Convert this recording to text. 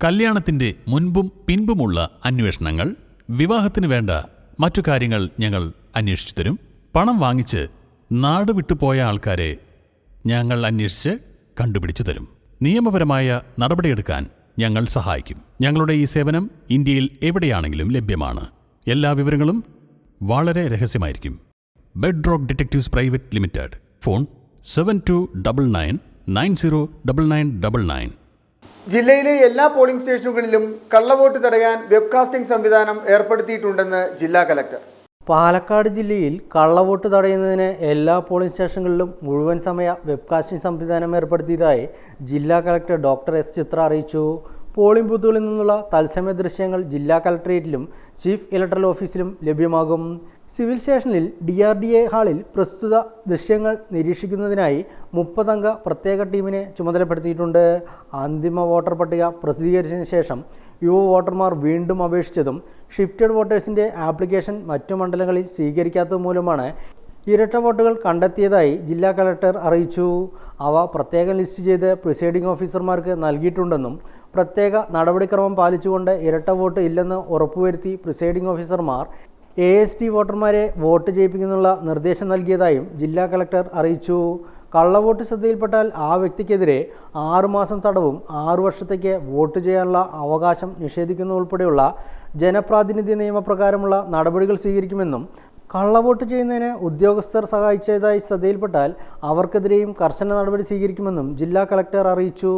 കല്യാണത്തിന്റെ മുൻപും പിൻപുമുള്ള അന്വേഷണങ്ങൾ, വിവാഹത്തിന് വേണ്ട മറ്റു കാര്യങ്ങൾ ഞങ്ങൾ അന്വേഷിച്ചു തരും. പണം വാങ്ങിച്ച് നാട് വിട്ടുപോയ ആൾക്കാരെ ഞങ്ങൾ അന്വേഷിച്ച് കണ്ടുപിടിച്ചു തരും. നിയമപരമായ നടപടിയെടുക്കാൻ ഞങ്ങൾ സഹായിക്കും. ഞങ്ങളുടെ ഈ സേവനം ഇന്ത്യയിൽ എവിടെയാണെങ്കിലും ലഭ്യമാണ്. എല്ലാ വിവരങ്ങളും വളരെ രഹസ്യമായിരിക്കും. Bedrock detectives private limited. Phone 7299909999. ജില്ലയിലെ എല്ലാ പോളിംഗ് സ്റ്റേഷനുകളിലും കള്ളവോട്ട് തടയാൻ വെബ്കാസ്റ്റിംഗ് സംവിധാനം ഏർപ്പെടുത്തിയിട്ടുണ്ടെന്ന് ജില്ലാ കലക്ടർ. പാലക്കാട് ജില്ലയിൽ കള്ളവോട്ട് തടയുന്നതിന് എല്ലാ പോളിംഗ് സ്റ്റേഷനുകളിലും മുഴുവൻ സമയ വെബ്കാസ്റ്റിംഗ് സംവിധാനം ഏർപ്പെടുത്തിയതായി ജില്ലാ കലക്ടർ ഡോക്ടർ എസ് ചിത്ര അറിയിച്ചു. പോളിംഗ് ബൂത്തുകളിൽ നിന്നുള്ള തത്സമയ ദൃശ്യങ്ങൾ ജില്ലാ കലക്ടറേറ്റിലും ചീഫ് ഇലക്ടറൽ ഓഫീസിലും ലഭ്യമാകും. സിവിൽ സ്റ്റേഷനിൽ DRDA ഹാളിൽ പ്രസ്തുത ദൃശ്യങ്ങൾ നിരീക്ഷിക്കുന്നതിനായി 30 അംഗ പ്രത്യേക ടീമിനെ ചുമതലപ്പെടുത്തിയിട്ടുണ്ട്. അന്തിമ വോട്ടർ പട്ടിക പ്രസിദ്ധീകരിച്ചതിന് ശേഷം യുവ വോട്ടർമാർ വീണ്ടും അപേക്ഷിച്ചതും ഷിഫ്റ്റഡ് വോട്ടേഴ്സിൻ്റെ ആപ്ലിക്കേഷൻ മറ്റു മണ്ഡലങ്ങളിൽ സ്വീകരിക്കാത്തത് മൂലമാണ് ഇരട്ട വോട്ടുകൾ കണ്ടെത്തിയതായി ജില്ലാ കളക്ടർ അറിയിച്ചു. അവ പ്രത്യേകം ലിസ്റ്റ് ചെയ്ത് പ്രിസൈഡിംഗ് ഓഫീസർമാർക്ക് നൽകിയിട്ടുണ്ടെന്നും പ്രത്യേക നടപടിക്രമം പാലിച്ചുകൊണ്ട് ഇരട്ട വോട്ട് ഇല്ലെന്ന് ഉറപ്പുവരുത്തി പ്രിസൈഡിംഗ് ഓഫീസർമാർ AST വോട്ടർമാരെ വോട്ട് ചെയ്യിപ്പിക്കുന്നുള്ള നിർദ്ദേശം നൽകിയതായും ജില്ലാ കളക്ടർ അറിയിച്ചു. കള്ളവോട്ട് ശ്രദ്ധയിൽപ്പെട്ടാൽ ആ വ്യക്തിക്കെതിരെ 6 മാസം തടവും 6 വർഷത്തേക്ക് വോട്ട് ചെയ്യാനുള്ള അവകാശം നിഷേധിക്കുന്നതുൾപ്പെടെയുള്ള ജനപ്രാതിനിധ്യ നിയമപ്രകാരമുള്ള നടപടികൾ സ്വീകരിക്കുമെന്നും കള്ളവോട്ട് ചെയ്യുന്നതിന് ഉദ്യോഗസ്ഥർ സഹായിച്ചതായി ശ്രദ്ധയിൽപ്പെട്ടാൽ അവർക്കെതിരെയും കർശന നടപടി സ്വീകരിക്കുമെന്നും ജില്ലാ കളക്ടർ അറിയിച്ചു.